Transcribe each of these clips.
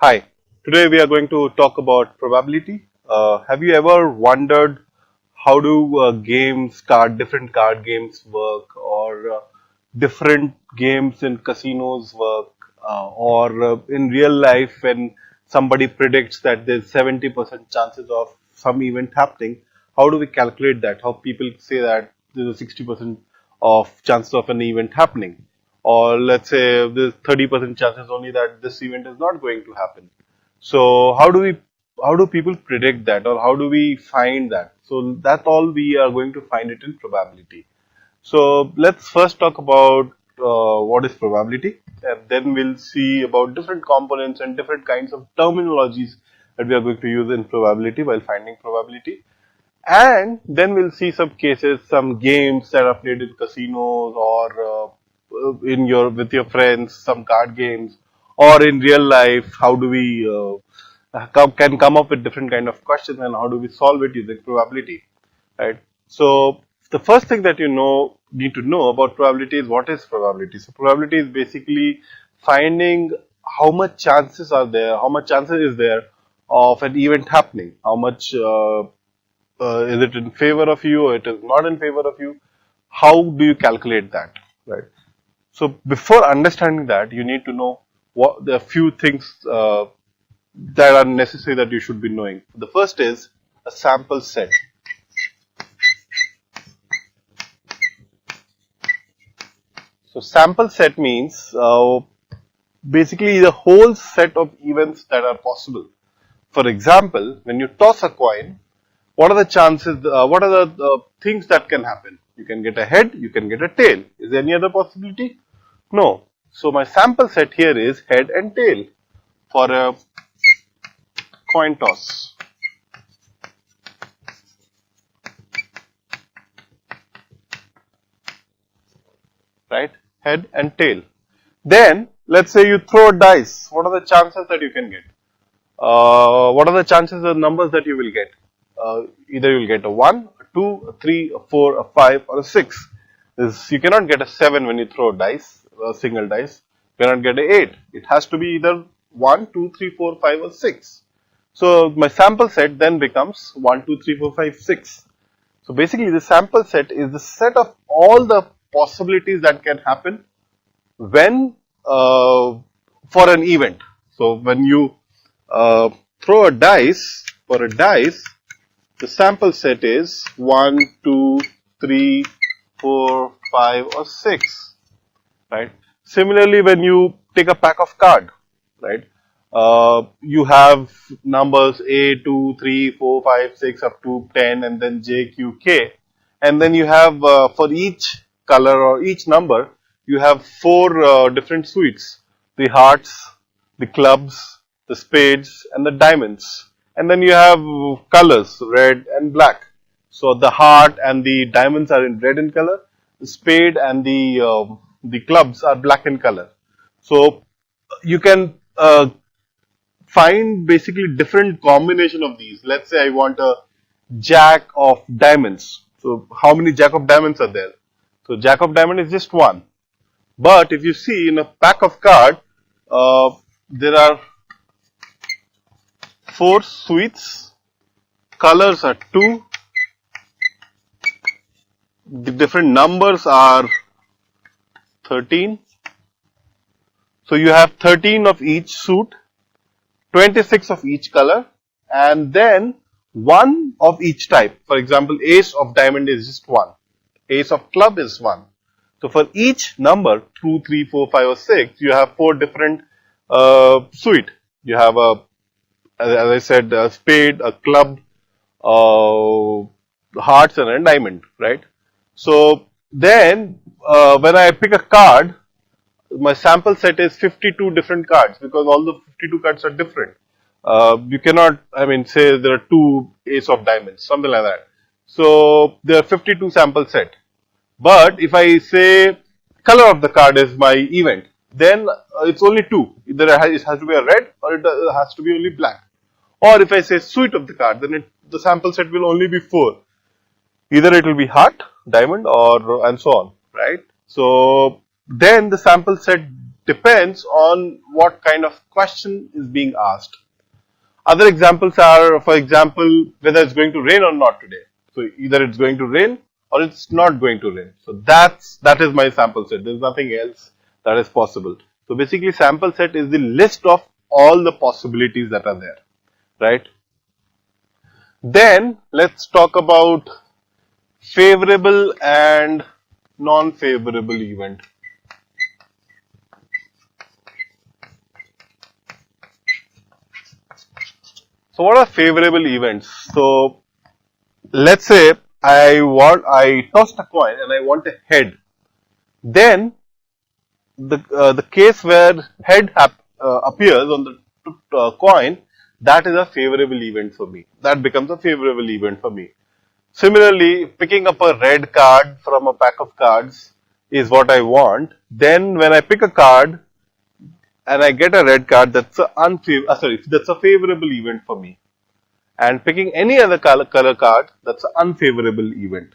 Hi, today we are going to talk about probability. Have you ever wondered how do different card games work, or different games in casinos work, or in real life when somebody predicts that there's 70% chances of some event happening, how do we calculate that? How people say that there's a 60% of chances of an event happening? Or let's say there's 30% chances only that this event is not going to happen. So how do people predict that, or how do we find that? So that's all we are going to find it in probability. So let's first talk about what is probability, and then we'll see about different components and different kinds of terminologies that we are going to use in probability while finding probability. And then we'll see some cases, some games that are played in casinos, or in your with your friends, some card games, or in real life. How do we can come up with different kind of questions, and how do we solve it using probability, right? So the first thing that need to know about probability is what is probability. So probability is basically finding how much chances are there, how much chances is there of an event happening, how much is it in favor of you or it is not in favor of you? How do you calculate that, right? So before understanding that, you need to know what the few things that are necessary that you should be knowing. The first is a sample set. So sample set means basically the whole set of events that are possible. For example, when you toss a coin, what are the chances, what are the things that can happen? You can get a head, you can get a tail. Is there any other possibility? No. So my sample set here is head and tail for a coin toss. Right? Head and tail. Then, let's say you throw a dice. What are the chances that you can get? What are the chances of numbers that you will get? Either you will get a 1, a 2, a 3, a 4, a 5, or a 6. You cannot get a 7 when you throw a dice, a single dice. You cannot get a 8. It has to be either 1, 2, 3, 4, 5, or 6. So my sample set then becomes 1, 2, 3, 4, 5, 6. So basically the sample set is the set of all the possibilities that can happen when for an event. So when you throw a dice, for a dice, the sample set is 1, 2, 3, 4, 5, or 6, right? Similarly, when you take a pack of cards, right, you have numbers A, 2, 3, 4, 5, 6 up to 10, and then J, Q, K. And then you have for each color or each number, you have four different suites: the hearts, the clubs, the spades, and the diamonds. And then you have colors, red and black. So the heart and the diamonds are in red in color. The spade and the clubs are black in color. So you can find basically different combination of these. Let's say I want a jack of diamonds. So how many jack of diamonds are there? So jack of diamond is just one. But if you see in a pack of cards, there are four suites, colors are 2, the different numbers are 13. So you have 13 of each suit, 26 of each color, and then 1 of each type. For example, ace of diamond is just 1. Ace of club is 1. So for each number, 2, 3, 4, 5, or 6, you have 4 different suite. You have as I said, a spade, a club, hearts, and a diamond, right? So then, when I pick a card, my sample set is 52 different cards, because all the 52 cards are different. You cannot, say there are 2 ace of diamonds, something like that. So there are 52 sample set. But if I say color of the card is my event, then it's only 2. Either it has to be a red, or it has to be only black. Or if I say suite of the card, then the sample set will only be 4. Either it will be heart, diamond, or and so on, right? So then the sample set depends on what kind of question is being asked. Other examples are, for example, whether it's going to rain or not today. So either it's going to rain or it's not going to rain. So that is my sample set. There's nothing else that is possible. So basically, sample set is the list of all the possibilities that are there, right? Then let's talk about favorable and non-favorable event. So what are favorable events? So let's say I tossed a coin and I want a head. Then the case where head appears on the coin, that is a favorable event for me. That becomes a favorable event for me. Similarly, picking up a red card from a pack of cards is what I want. Then when I pick a card and I get a red card, that's that's a favorable event for me. And picking any other color card, that's an unfavorable event,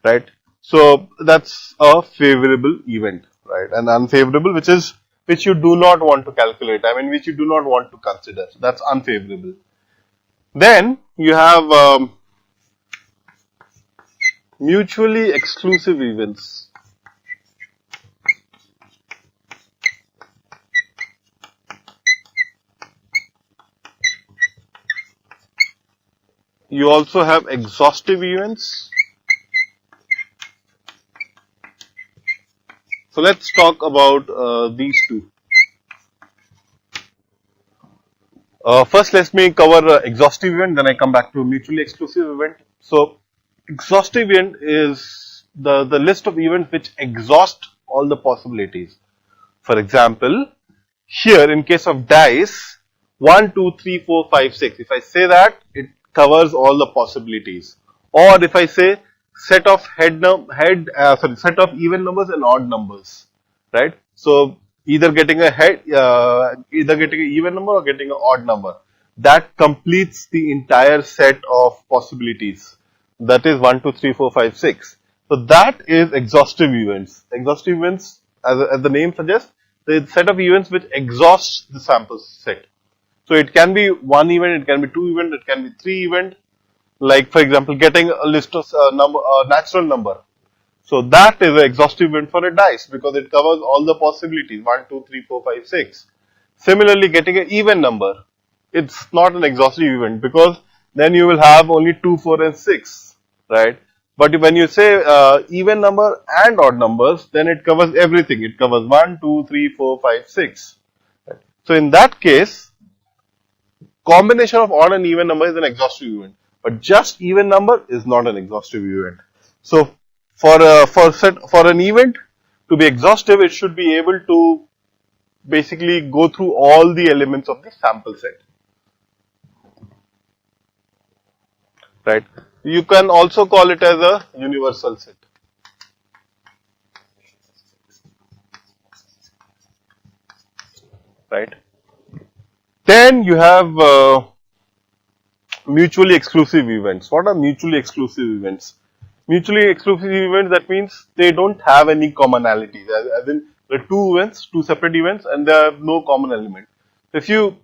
right? So that's a favorable event, right? And unfavorable, which you do not want to calculate. I mean, which you do not want to consider. So that's unfavorable. Then you have mutually exclusive events. You also have exhaustive events. So let's talk about these two. First, let me cover exhaustive event, then I come back to mutually exclusive event. So, exhaustive event is the list of events which exhaust all the possibilities. For example, here in case of dice, 1, 2, 3, 4, 5, 6. If I say that, it covers all the possibilities. Or if I say set of set of even numbers and odd numbers, right? So either getting either getting an even number or getting an odd number, that completes the entire set of possibilities. That is 1, 2, 3, 4, 5, 6. So that is exhaustive events. Exhaustive events, as the name suggests, the set of events which exhausts the sample set. So it can be one event, it can be two event, it can be three event. Like for example, getting a list of natural number. So that is an exhaustive event for a dice because it covers all the possibilities 1, 2, 3, 4, 5, 6. Similarly, getting an even number, it's not an exhaustive event because then you will have only 2, 4 and 6, right? But when you say even number and odd numbers, then it covers everything. It covers 1, 2, 3, 4, 5, 6. Right? So in that case, combination of odd and even number is an exhaustive event. But just even number is not an exhaustive event. So for an event to be exhaustive, it should be able to basically go through all the elements of the sample set. Right? You can also call it as a universal set. Right? Then you have mutually exclusive events. What are mutually exclusive events? Mutually exclusive events, that means they don't have any commonalities. As in, there are two events, two separate events, and they have no common element. If you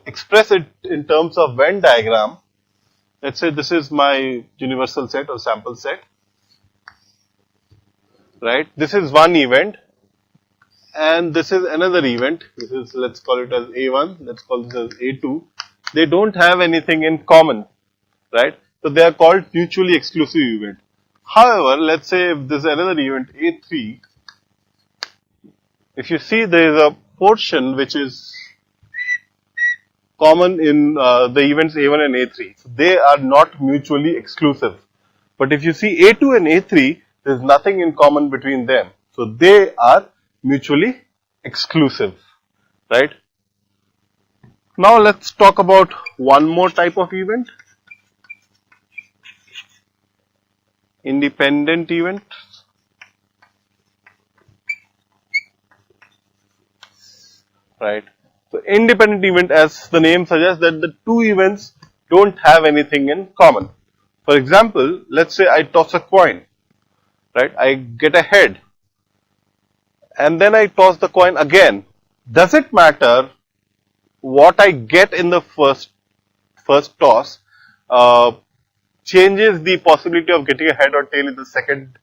express it in terms of Venn diagram, let's say this is my universal set or sample set, right? This is one event, and this is another event. This is, let's call it as A1, let's call this as A2. They don't have anything in common, right? So they are called mutually exclusive event. However, let's say if there's another event A3, if you see there is a portion which is common in the events A1 and A3, so they are not mutually exclusive. But if you see A2 and A3, there's nothing in common between them. So they are mutually exclusive, right? Now let's talk about one more type of event. Independent event. Right. So independent event, as the name suggests, that the two events don't have anything in common. For example, let's say I toss a coin, right? I get a head, and then I toss the coin again. Does it matter what I get in the first toss uh, changes the possibility of getting a head or tail in the second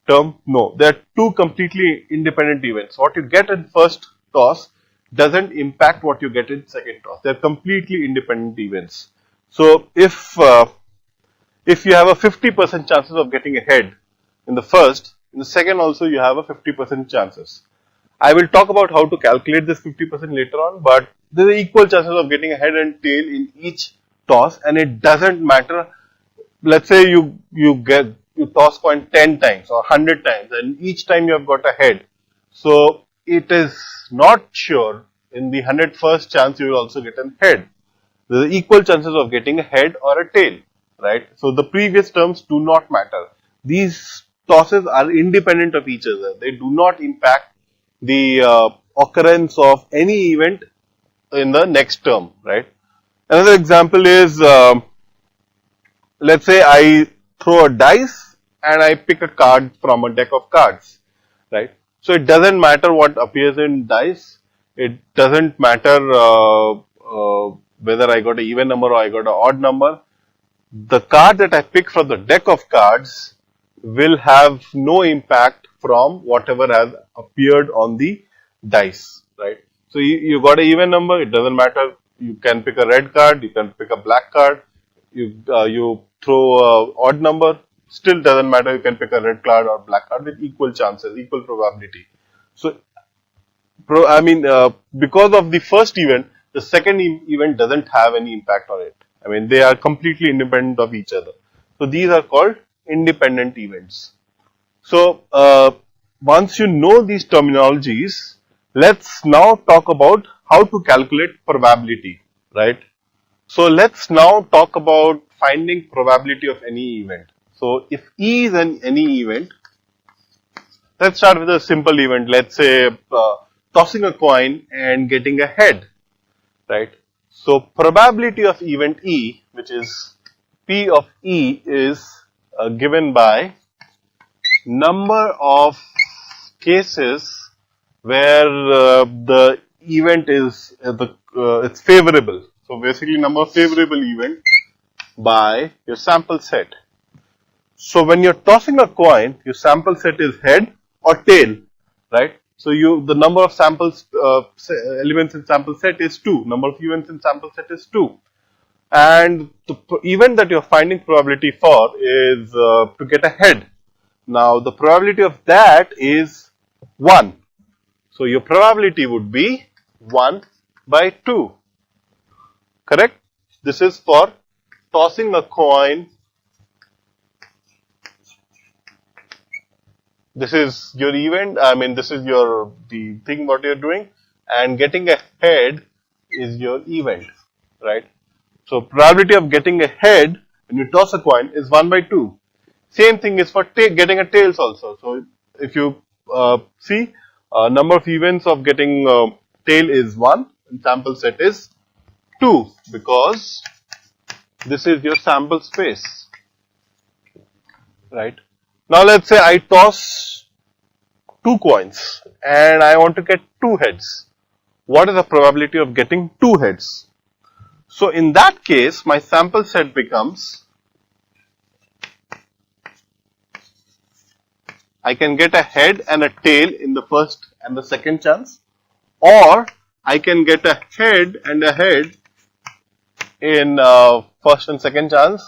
term? No, they are two completely independent events. What you get in first toss doesn't impact what you get in second toss. They are completely independent events. So if you have a 50% chances of getting a head in the first, in the second also you have a 50% chances. I will talk about how to calculate this 50% later on, but there are equal chances of getting a head and tail in each toss, and it doesn't matter. Let's say you toss coin 10 times or 100 times, and each time you have got a head. So it is not sure in the 101st chance you will also get a head. There are equal chances of getting a head or a tail, right? So the previous terms do not matter. These tosses are independent of each other. They do not impact the occurrence of any event in the next term, right? Another example is, let's say I throw a dice and I pick a card from a deck of cards, right? So it doesn't matter what appears in dice. It doesn't matter whether I got an even number or I got an odd number. The card that I pick from the deck of cards will have no impact from whatever has appeared on the dice, right? So you got an even number, it doesn't matter. You can pick a red card, you can pick a black card. You throw a odd number, still doesn't matter. You can pick a red card or black card with equal chances, equal probability. So because of the first event, the second event doesn't have any impact on it. I mean, they are completely independent of each other. So these are called independent events. So once you know these terminologies, let's now talk about how to calculate probability, right? So let's now talk about finding probability of any event. So if E is any event, let's start with a simple event. Let's say tossing a coin and getting a head, right? So probability of event E, which is P of E, is given by number of cases where the event is it's favorable. So basically number of favorable event by your sample set. So when you're tossing a coin, your sample set is head or tail, right? So the number of samples elements in sample set is 2. Number of events in sample set is 2. And the event that you're finding probability for is to get a head. Now the probability of that is 1. So your probability would be 1 by 2. Correct? This is for tossing a coin. This is your event. I mean, this is the thing what you're doing, and getting a head is your event, right? So probability of getting a head when you toss a coin is 1 by 2. Same thing is for getting a tails also. So if you see number of events of getting tail is 1 and sample set is 2, because this is your sample space, right? Now let's say I toss 2 coins and I want to get 2 heads. What is the probability of getting 2 heads? So in that case, my sample set becomes, I can get a head and a tail in the first and the second chance, or I can get a head and a head in first and second chance,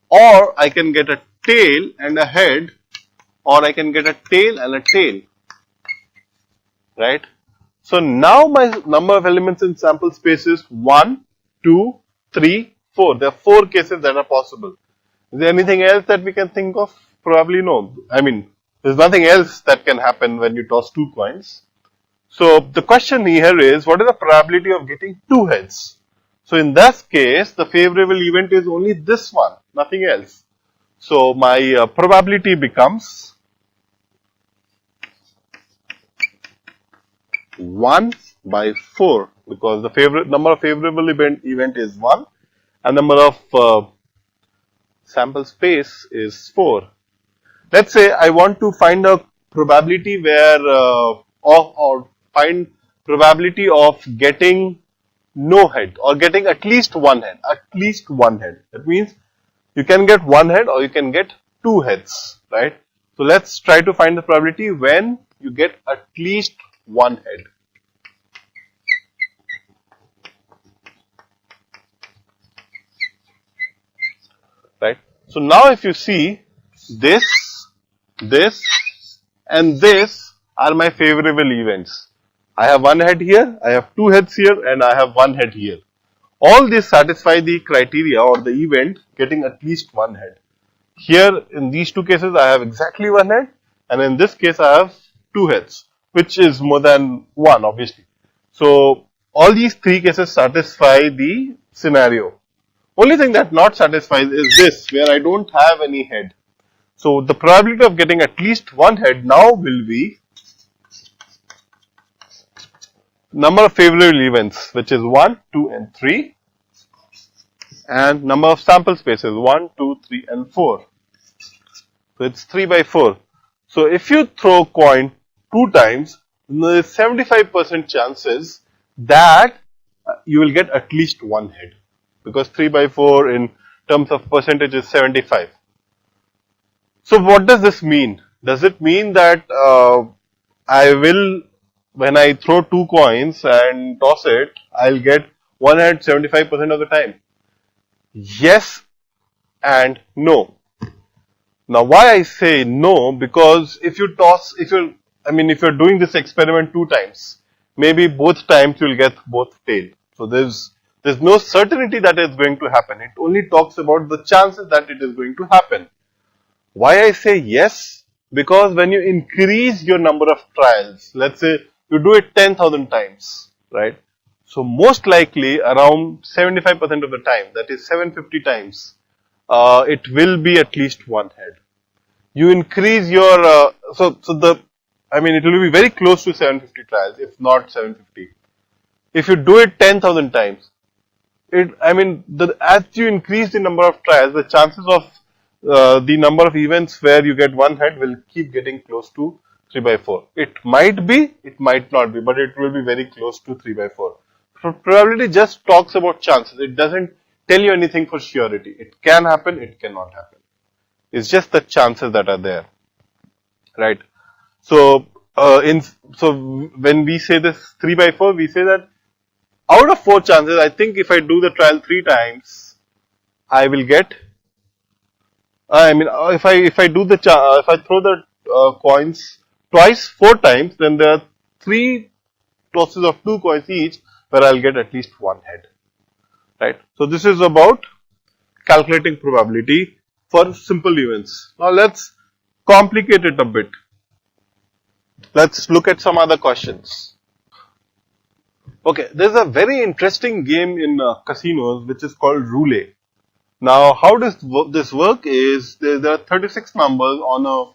or I can get a tail and a head, or I can get a tail and a tail, right? So now my number of elements in sample space is 1, 2, 3, 4. There are 4 cases that are possible. Is there anything else that we can think of? Probably no. I mean, there's nothing else that can happen when you toss 2 coins. So the question here is, what is the probability of getting 2 heads? So in this case, the favorable event is only this one, nothing else. So my probability becomes 1 by 4, because the number of favorable event is 1 and number of sample space is 4. Let's say I want to find a probability where or find probability of getting no head or getting at least one head. At least one head. That means you can get one head or you can get two heads, right? So let's try to find the probability when you get at least one head. Right? So now if you see this, this and this are my favorable events. I have one head here, I have two heads here and I have one head here. All these satisfy the criteria or the event getting at least one head. Here in these two cases I have exactly one head and in this case I have two heads, which is more than one obviously. So all these three cases satisfy the scenario. Only thing that not satisfies is this, where I don't have any head. So the probability of getting at least one head now will be number of favorable events, which is 1, 2 and 3, and number of sample spaces 1, 2, 3 and 4. So it's 3 by 4. So if you throw coin 2 times, there is 75% chances that you will get at least one head, because 3 by 4 in terms of percentage is 75. So what does this mean? Does it mean that I will, when I throw 2 coins and toss it, I'll get one head 75% of the time? Yes and no. Now why I say no, because if you toss, if you're doing this experiment 2 times, maybe both times you'll get both tail. So there's no certainty that it's going to happen. It only talks about the chances that it is going to happen. Why I say yes? Because when you increase your number of trials, let's say you do it 10,000 times, right? So most likely around 75% of the time, that is 750 times, it will be at least one head. You increase your, it will be very close to 750 trials, if not 750. If you do it 10,000 times, as you increase the number of trials, the chances of the number of events where you get one head will keep getting close to 3 by 4. It might be, it might not be, but it will be very close to 3 by 4. So probability just talks about chances. It doesn't tell you anything for surety. It can happen, it cannot happen. It's just the chances that are there, right? So, when we say this 3 by 4, we say that out of 4 chances, I think if I do the trial 3 times, I will get. If I throw the coins twice 4 times, then there are 3 tosses of 2 coins each, where I'll get at least one head, right? So this is about calculating probability for simple events. Now let's complicate it a bit. Let's look at some other questions. Okay, there's a very interesting game in casinos which is called roulette. Now, how does this work is there are 36 numbers on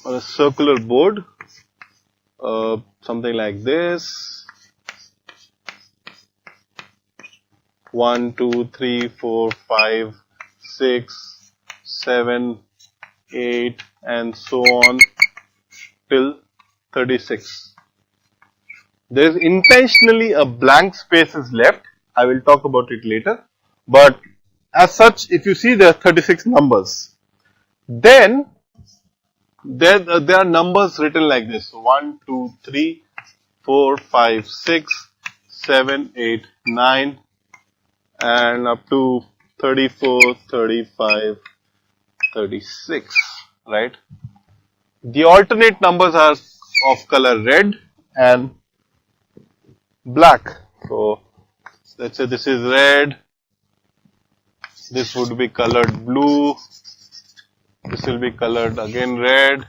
a circular board, something like this. 1, 2, 3, 4, 5, 6, 7, 8 and so on till 36. There is intentionally a blank space is left. I will talk about it later. But as such, if you see there are 36 numbers, then there are numbers written like this. 1, 2, 3, 4, 5, 6, 7, 8, 9 and up to 34, 35, 36, right? The alternate numbers are of color red and black. So let's say this is red, this would be colored blue, this will be colored again red,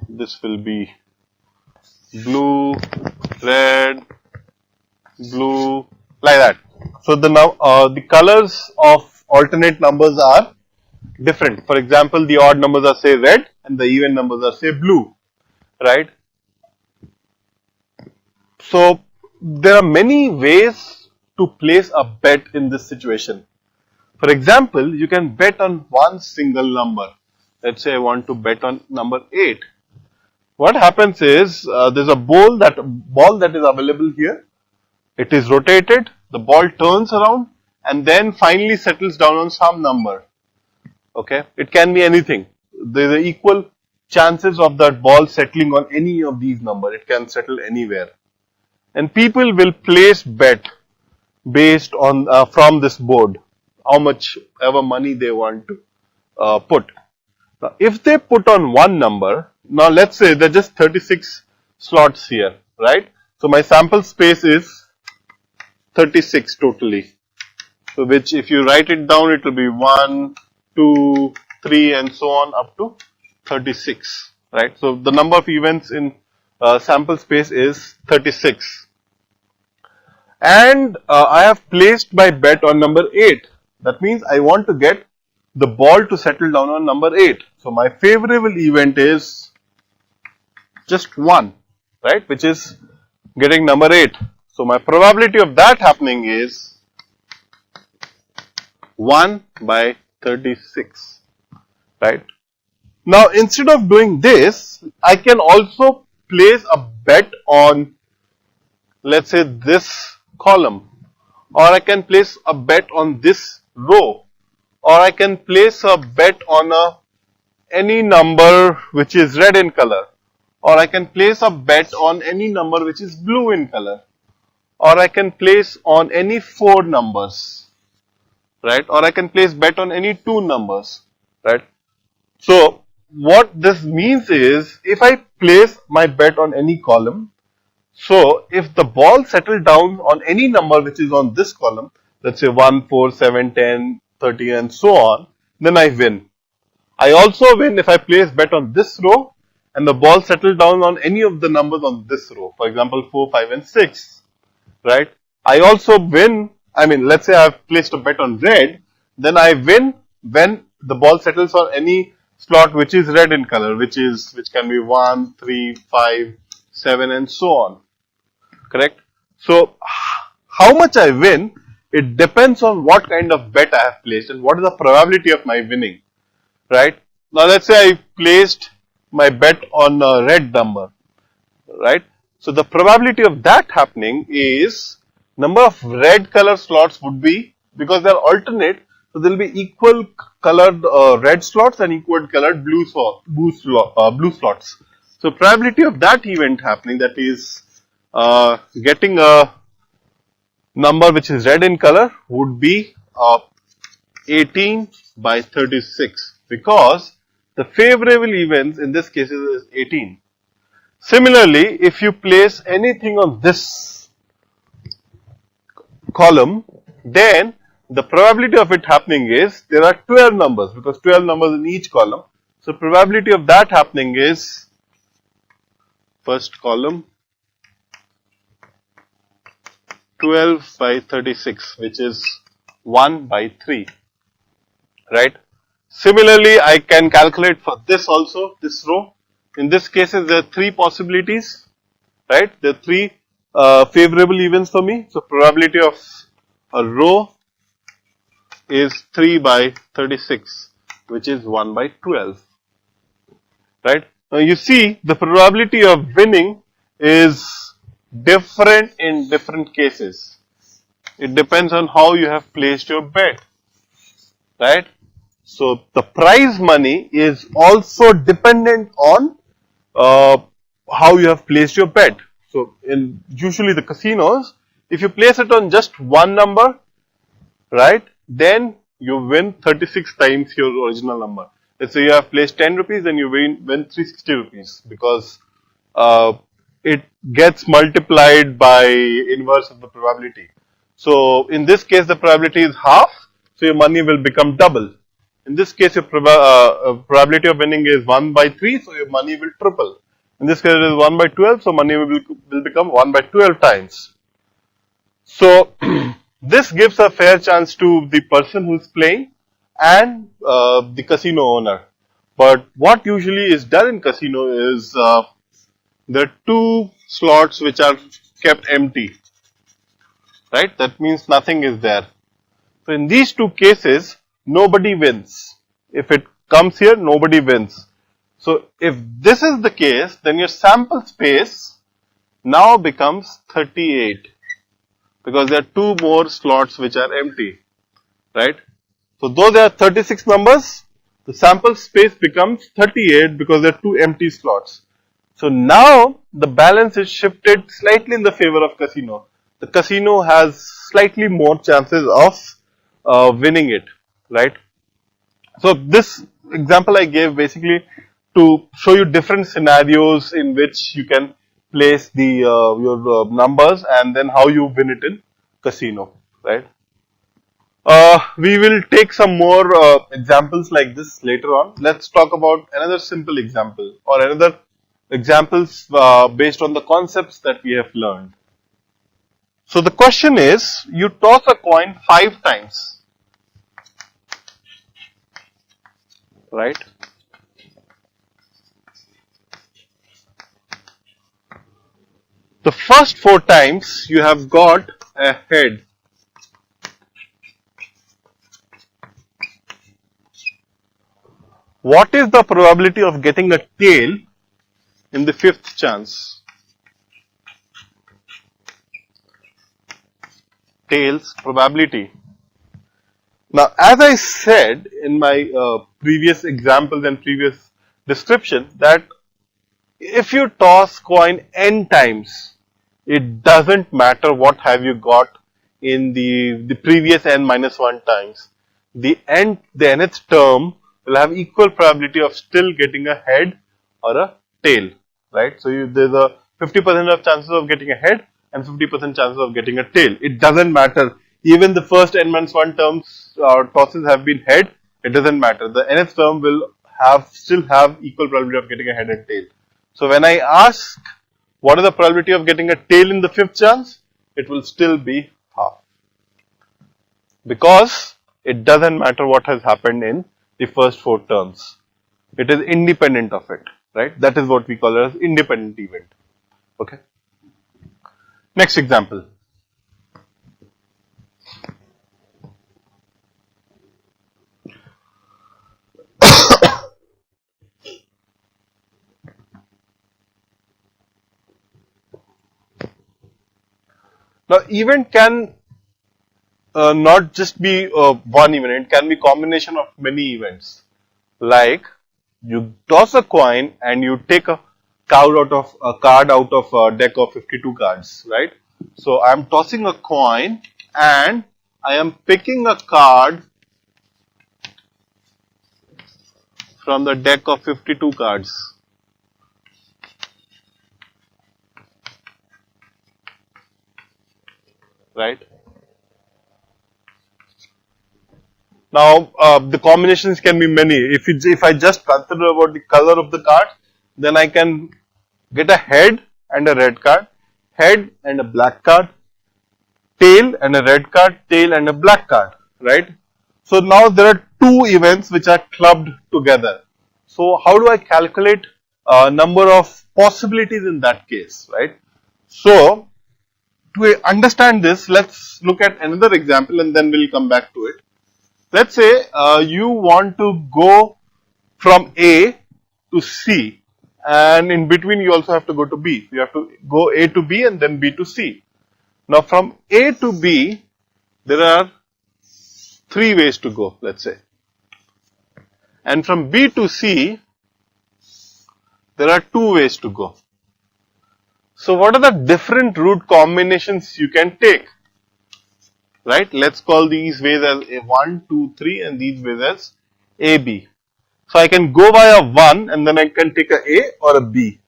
this will be blue, red, blue, like that. So the colors of alternate numbers are different. For example, the odd numbers are say red and the even numbers are say blue, right? So there are many ways to place a bet in this situation. For example, you can bet on one single number. Let's say I want to bet on number 8. what happens is there's a ball that is available here. It is rotated, the ball turns around and then finally settles down on some number. Okay, it can be anything. There are equal chances of that ball settling on any of these numbers. It can settle anywhere, and people will place bet based on from this board how much ever money they want to put. Now, if they put on one number, now let's say there are just 36 slots here, right? So my sample space is 36 totally. So which if you write it down, it will be 1, 2, 3 and so on up to 36, right? So the number of events in sample space is 36. And I have placed my bet on number 8. That means I want to get the ball to settle down on number 8. So my favorable event is just 1, right? Which is getting number 8. So my probability of that happening is 1 by 36, right? Now instead of doing this, I can also place a bet on, let's say, this column, or I can place a bet on this row, or I can place a bet on any number which is red in color, or I can place a bet on any number which is blue in color, or I can place on any 4 numbers, right? Or I can place bet on any 2 numbers, right? So what this means is, if I place my bet on any column, so if the ball settled down on any number which is on this column, let's say 1, 4, 7, 10, 30 and so on, then I win. I also win if I place bet on this row and the ball settled down on any of the numbers on this row, for example 4, 5 and 6, right? I also win, let's say I've placed a bet on red, then I win when the ball settles on any slot which is red in color, which can be 1, 3, 5, 7 and so on. Correct? So how much I win, it depends on what kind of bet I have placed and what is the probability of my winning, right? Now let's say I placed my bet on a red number, right? So the probability of that happening is number of red color slots would be, because they are alternate, so there will be equal colored red slots and equal colored blue slots. So probability of that event happening, that is getting a number which is red in color, would be 18 by 36, because the favorable events in this case is 18. Similarly, if you place anything on this column, then the probability of it happening is, there are 12 numbers, because 12 numbers in each column. So probability of that happening is, first column, 12 by 36, which is 1 by 3, right? Similarly, I can calculate for this also, this row. In this case, there are 3 possibilities, right? There are 3 favorable events for me. So probability of a row is 3 by 36, which is 1 by 12, right? Now you see the probability of winning is different in different cases. It depends on how you have placed your bet, right? So the prize money is also dependent on how you have placed your bet. So in usually the casinos, if you place it on just one number, right, then you win 36 times your original number. Let's say you have placed 10 rupees, then you win 360 rupees, because it gets multiplied by inverse of the probability. So in this case, the probability is half, so your money will become double. In this case, your probability of winning is 1 by 3, so your money will triple. In this case, it is 1 by 12, so money will become 1 by 12 times. So this gives a fair chance to the person who is playing and the casino owner. But what usually is done in casino is there are 2 slots which are kept empty, right? That means nothing is there. So in these 2 cases, nobody wins. If it comes here, nobody wins. So if this is the case, then your sample space now becomes 38 because there are two more slots which are empty, right? So though there are 36 numbers, the sample space becomes 38 because there are two empty slots. So now the balance is shifted slightly in the favor of casino. The casino has slightly more chances of winning it, right? So this example I gave basically to show you different scenarios in which you can place the your numbers and then how you win it in casino, right? We will take some more examples like this later on. Let's talk about another simple example or another examples based on the concepts that we have learned. So the question is, you toss a coin 5 times, right? The first 4 times you have got a head. What is the probability of getting a tail in the 5th chance? Tails probability. Now, as I said in my previous examples and previous description, that if you toss coin n times, it doesn't matter what have you got in the previous n minus 1 times. The nth term will have equal probability of still getting a head or a tail, right? So there's a 50% of chances of getting a head and 50% chances of getting a tail. It doesn't matter. Even the first n minus 1 terms tosses have been head, it doesn't matter. The nth term will still have equal probability of getting a head and tail. So when I ask what is the probability of getting a tail in the 5th chance, it will still be half. Because it doesn't matter what has happened in the first 4 terms. It is independent of it, right? That is what we call it as independent event. Okay. Next example. Now, event can not just be one event, it can be combination of many events. Like you toss a coin and you take a card out of a deck of 52 cards, right? So I am tossing a coin and I am picking a card from the deck of 52 cards. Right? Now, the combinations can be many. If I just consider about the color of the card, then I can get a head and a red card, head and a black card, tail and a red card, tail and a black card, right? So now there are two events which are clubbed together. So how do I calculate number of possibilities in that case, right? So to understand this, let's look at another example and then we'll come back to it. Let's say you want to go from A to C and in between you also have to go to B. You have to go A to B and then B to C. Now from A to B, there are 3 ways to go, let's say. And from B to C, there are 2 ways to go. So what are the different route combinations you can take? Right? Let's call these ways as A1, 2, 3 and these ways as AB. So I can go via 1 and then I can take a A or a B.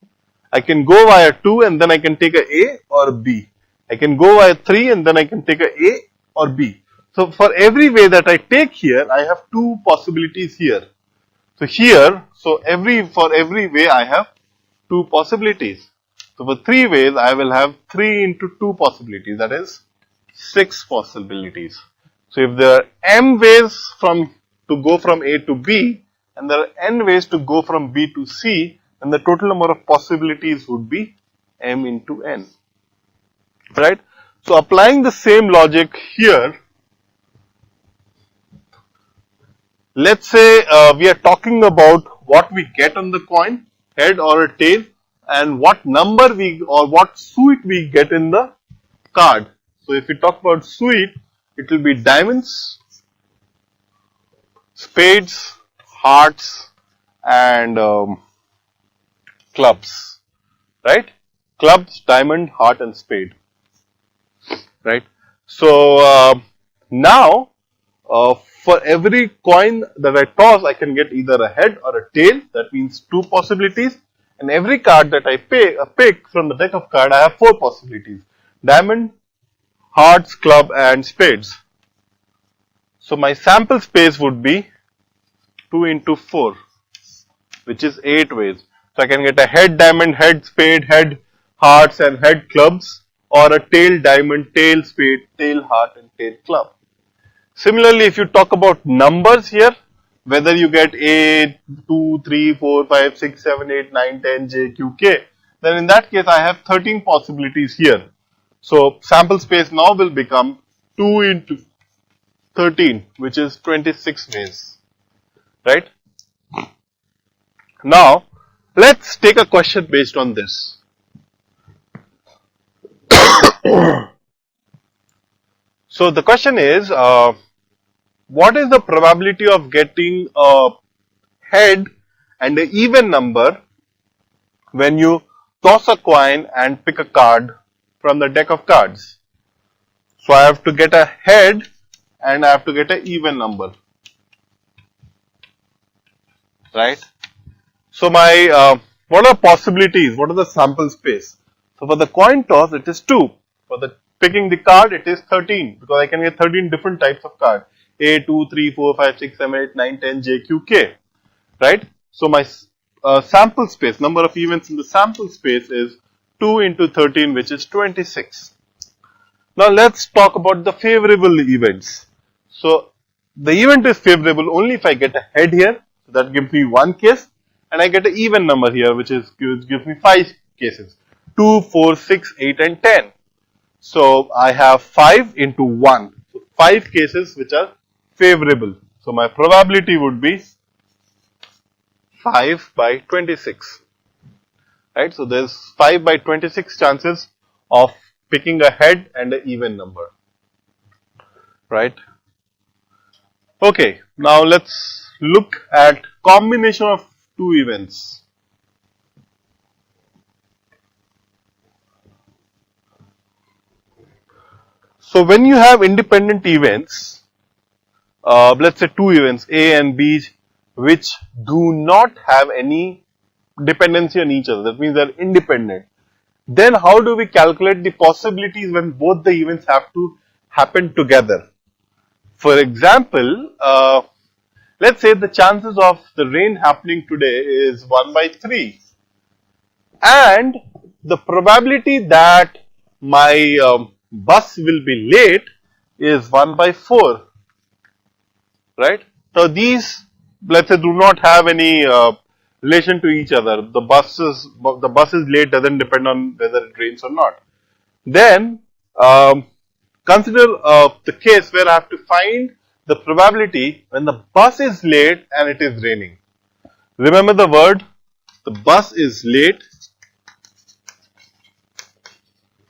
I can go via 2 and then I can take a A or a B. I can go via 3 and then I can take a A or B. So for every way that I take here, I have 2 possibilities here. So here, for every way I have 2 possibilities. So for 3 ways, I will have 3 into 2 possibilities, that is 6 possibilities. So if there are m ways to go from A to B and there are n ways to go from B to C, then the total number of possibilities would be m into n. Right? So applying the same logic here, let's say we are talking about what we get on the coin, head or a tail, and what number we or what suit we get in the card. So if we talk about suit, it will be diamonds, spades, hearts, and clubs, right? Clubs, diamond, heart, and spade, right? So now, for every coin that I toss, I can get either a head or a tail. That means 2 possibilities. And every card that I pick from the deck of cards, I have 4 possibilities: diamond, hearts, club, and spades. So my sample space would be 2 into 4, which is 8 ways. So I can get a head diamond, head spade, head hearts, and head clubs, or a tail diamond, tail spade, tail heart, and tail club. Similarly, if you talk about numbers here, whether you get 8, 2, 3, 4, 5, 6, 7, 8, 9, 10, J, Q, K, then in that case I have 13 possibilities here. So sample space now will become 2 into 13, which is 26 ways, right? Now, let's take a question based on this. So the question is, what is the probability of getting a head and an even number when you toss a coin and pick a card from the deck of cards? So I have to get a head and I have to get an even number, right? So my what are possibilities? What are the sample space? So for the coin toss, it is 2. For the picking the card, it is 13, because I can get 13 different types of cards: A, 2, 3, 4, 5, 6, 7, 8, 9, 10, J, Q, K, right? So my sample space, number of events in the sample space, is 2 into 13, which is 26. Now let's talk about the favorable events. So the event is favorable only if I get a head here, so that gives me 1 case, and I get an even number here, which gives me 5 cases: 2, 4, 6, 8, and 10. So I have 5 into 1. So 5 cases which are favorable. So my probability would be 5 by 26. Right? So there's 5 by 26 chances of picking a head and an even number. Right? Okay, now let's look at combination of 2 events. So when you have independent events, let's say 2 events, A and B, which do not have any dependency on each other, that means they're independent, then how do we calculate the possibilities when both the events have to happen together? For example, let's say the chances of the rain happening today is 1 by 3, and the probability that my bus will be late is 1 by 4, right? So these, let's say, do not have any relation to each other. The bus is late doesn't depend on whether it rains or not. Then consider the case where I have to find the probability when the bus is late and it is raining. Remember the word, the bus is late,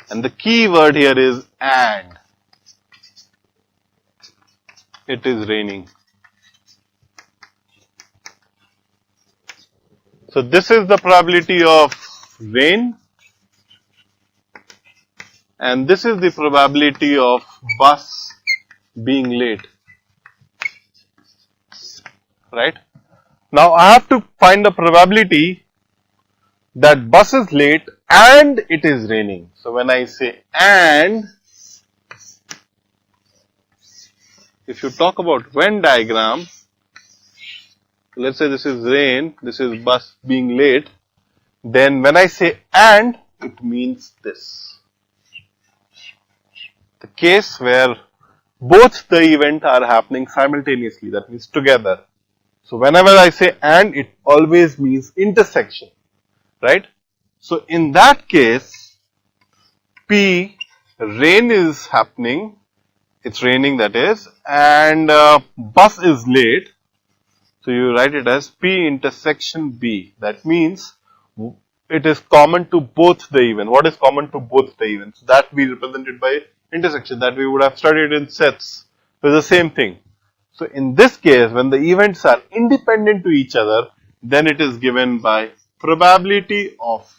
and the key word here is and. It is raining. So this is the probability of rain, and this is the probability of bus being late. Right? Now I have to find the probability that bus is late and it is raining. So when I say and, if you talk about Venn diagram, let's say this is rain, this is bus being late, then when I say and, it means this. The case where both the events are happening simultaneously, that means together. So whenever I say and, it always means intersection, right? So in that case, P, rain is happening, it's raining that is, and bus is late, So you write it as P intersection B. That means it is common to both the event. What is common to both the events? That we represented by intersection, that we would have studied in sets. So the same thing. So in this case, when the events are independent to each other, then it is given by probability of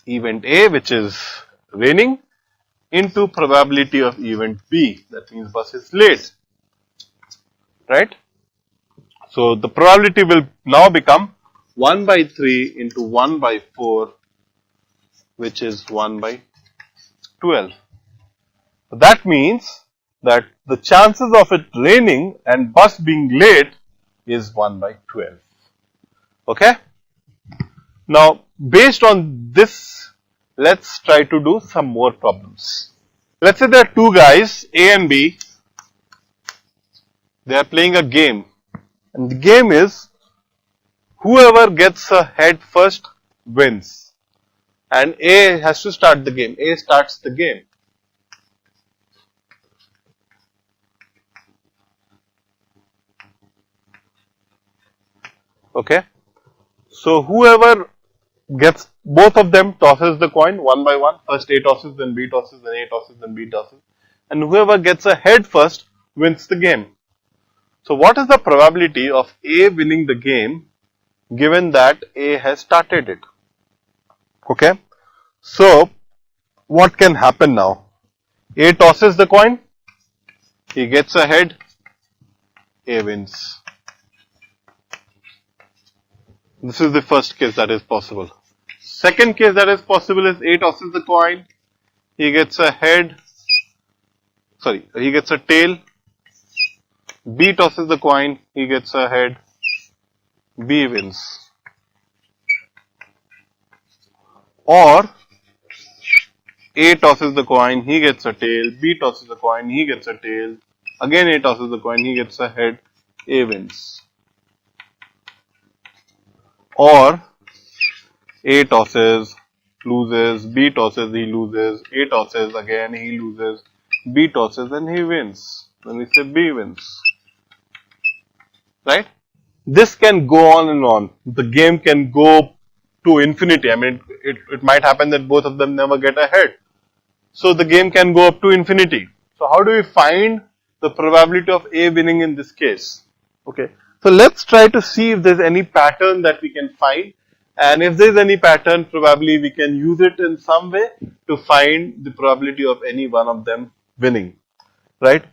event A, which is raining, into probability of event B. That means bus is late. Right? So the probability will now become 1 by 3 into 1 by 4, which is 1 by 12. That means that the chances of it raining and bus being late is 1 by 12. Okay? Now, based on this, let's try to do some more problems. Let's say there are two guys, A and B. They are playing a game. And the game is whoever gets a head first wins. And A has to start the game. A starts the game. Okay. So whoever gets, both of them tosses the coin one by one. First A tosses, then B tosses, then A tosses, then B tosses. And whoever gets a head first wins the game. So what is the probability of A winning the game given that A has started it? Okay. So what can happen now? A tosses the coin. He gets a head. A wins. This is the first case that is possible. Second case that is possible is A tosses the coin. He gets a head. Sorry, he gets a tail. B tosses the coin. He gets a head. B wins. Or A tosses the coin. He gets a tail. B tosses the coin. He gets a tail. Again A tosses the coin. He gets a head. A wins. Or A tosses, loses, B tosses, he loses, A tosses, again he loses, B tosses and he wins. Then we say B wins. Right? This can go on and on. The game can go to infinity. I mean, it might happen that both of them never get ahead. So the game can go up to infinity. So how do we find the probability of A winning in this case? Okay. So let's try to see if there's any pattern that we can find. And if there's any pattern, probably we can use it in some way to find the probability of any one of them winning. Right?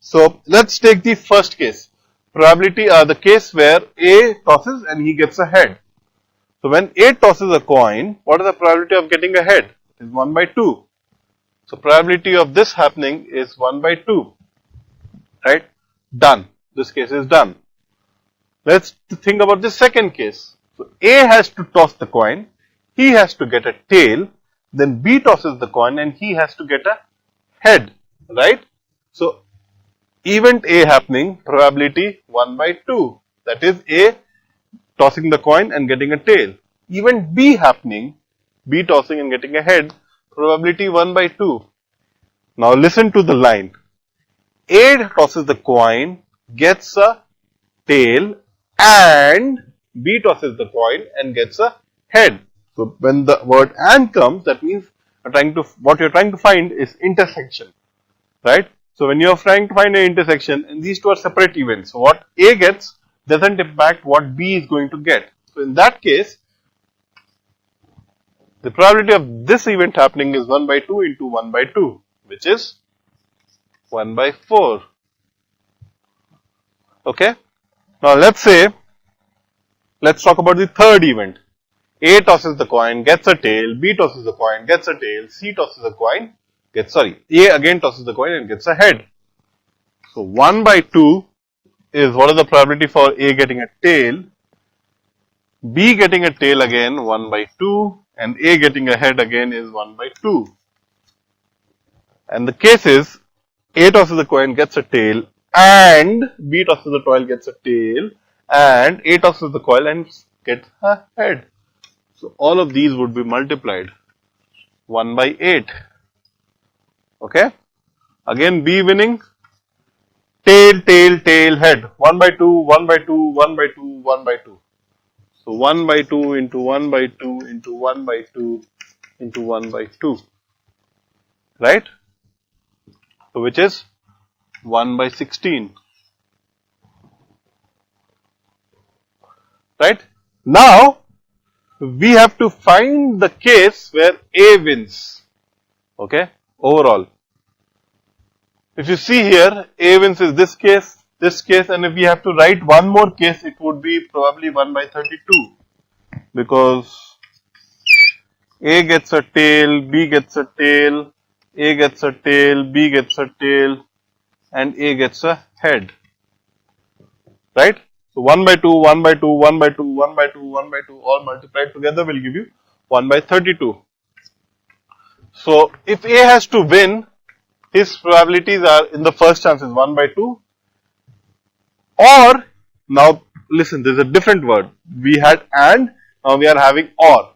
So let's take the first case. Probability, the case where A tosses and he gets a head. So when A tosses a coin, what is the probability of getting a head? It is 1 by 2. So probability of this happening is 1 by 2. Right? Done. This case is done. Let's think about the second case. So A has to toss the coin, he has to get a tail, then B tosses the coin and he has to get a head, right? So event A happening, probability 1 by 2. That is A tossing the coin and getting a tail. Event B happening, B tossing and getting a head, probability 1 by 2. Now listen to the line. A tosses the coin, gets a tail, and B tosses the coin and gets a head. So when the word and comes, that means what you're trying to find is intersection, right? So when you're trying to find an intersection and these two are separate events, so what A gets doesn't impact what B is going to get. So in that case, the probability of this event happening is 1 by 2 into 1 by 2, which is 1 by 4. Okay. Now let's talk about the third event. A tosses the coin, gets a tail, B tosses the coin, gets a tail, C tosses the coin, A again tosses the coin and gets a head. So 1 by 2 is what is the probability for A getting a tail, B getting a tail again 1 by 2 and A getting a head again is 1 by 2. And the case is A tosses the coin, gets a tail, and B tosses the coin, gets a tail, and A tosses the coin and gets a head. So all of these would be multiplied 1 by 8. Okay. Again B winning, tail, tail, tail, head. 1 by 2, 1 by 2, 1 by 2, 1 by 2. So 1 by 2 into 1 by 2 into 1 by 2 into 1 by 2. Right? So which is 1 by 16. Right? Now, we have to find the case where A wins. Okay? Overall. If you see here, A wins is this case, and if we have to write one more case, it would be probably 1 by 32. Because A gets a tail, B gets a tail, A gets a tail, B gets a tail, and A gets a head. Right? So 1 by 2, 1 by 2, 1 by 2, 1 by 2, 1 by 2, all multiplied together will give you 1 by 32. So if A has to win, his probabilities are in the first chance is 1 by 2. Or, now listen, there's a different word. We had and, now we are having or.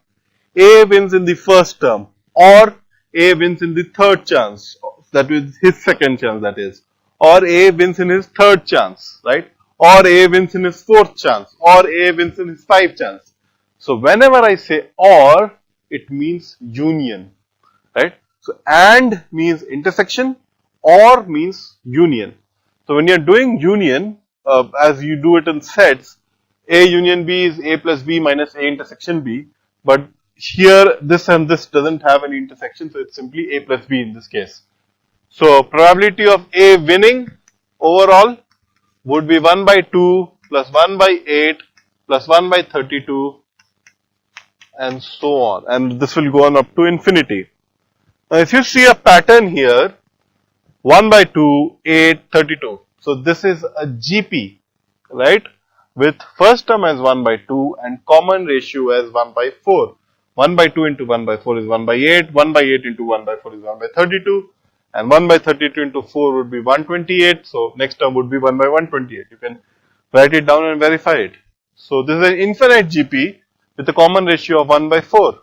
A wins in the first term, or A wins in the third chance, that is his second chance, that is, or A wins in his third chance, right? Or A wins in his fourth chance, or A wins in his fifth chance. So whenever I say or, it means union, right? So and means intersection, or means union. So when you're doing union, as you do it in sets, A union B is A plus B minus A intersection B, but here this and this doesn't have any intersection, so it's simply A plus B in this case. So probability of A winning overall would be 1 by 2 plus 1 by 8 plus 1 by 32 and so on, and this will go on up to infinity. Now if you see a pattern here, 1 by 2, 8, 32. So this is a GP, right? With first term as 1 by 2 and common ratio as 1 by 4. 1 by 2 into 1 by 4 is 1 by 8, 1 by 8 into 1 by 4 is 1 by 32, and 1 by 32 into 4 would be 128, so next term would be 1 by 128. You can write it down and verify it. So this is an infinite GP with a common ratio of 1 by 4.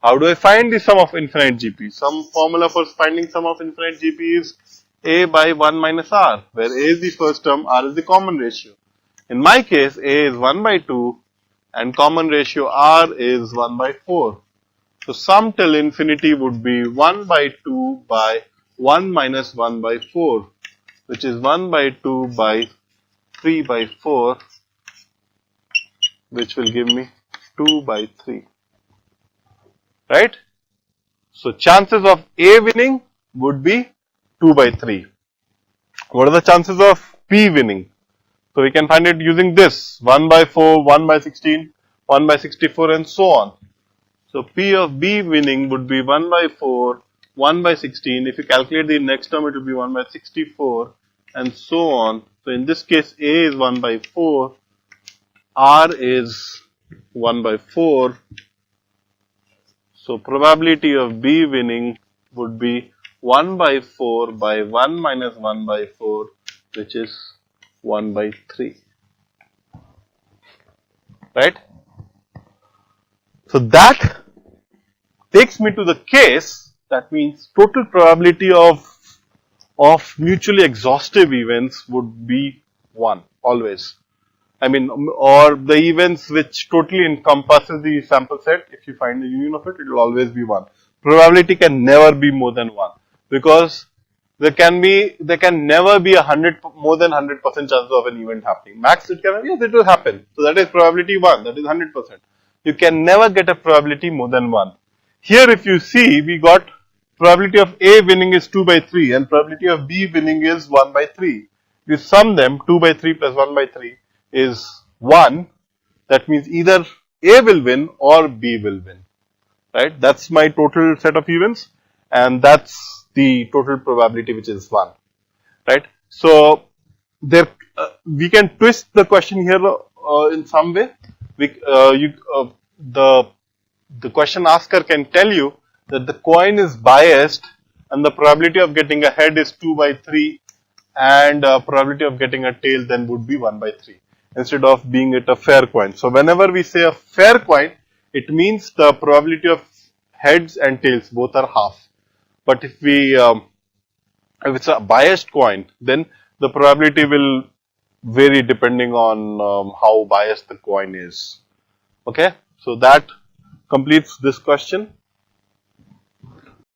How do I find the sum of infinite GP? Some formula for finding sum of infinite GP is A by 1 minus R, where A is the first term, R is the common ratio. In my case, A is 1 by 2 and common ratio R is 1 by 4. So sum till infinity would be 1 by 2 by 1 minus 1 by 4, which is 1 by 2 by 3 by 4, which will give me 2 by 3. Right? So chances of A winning would be 2 by 3. What are the chances of B winning? So we can find it using this 1 by 4, 1 by 16, 1 by 64 and so on. So P of B winning would be 1 by 4, 1 by 16. If you calculate the next term, it will be 1 by 64 and so on. So in this case, A is 1 by 4, R is 1 by 4. So probability of B winning would be 1 by 4 by 1 minus 1 by 4, which is 1 by 3. Right? So that takes me to the case, that means total probability of mutually exhaustive events would be 1, always. I mean, or the events which totally encompasses the sample set, if you find the union of it, it will always be 1. Probability can never be more than 1, because there can never be more than 100% chances of an event happening. Max it can, yes, it will happen. So that is probability 1, that is 100%. You can never get a probability more than 1. Here if you see, we got probability of A winning is 2 by 3 and probability of B winning is 1 by 3. You sum them, 2 by 3 plus 1 by 3 is 1. That means either A will win or B will win. Right? That's my total set of events, and that's the total probability, which is 1. Right? So there we can twist the question here in some way. The question asker can tell you that the coin is biased and the probability of getting a head is 2 by 3 and probability of getting a tail then would be 1 by 3 instead of being it a fair coin. So whenever we say a fair coin, it means the probability of heads and tails both are half. But if it's a biased coin, then the probability will vary depending on how biased the coin is. Okay, so that completes this question.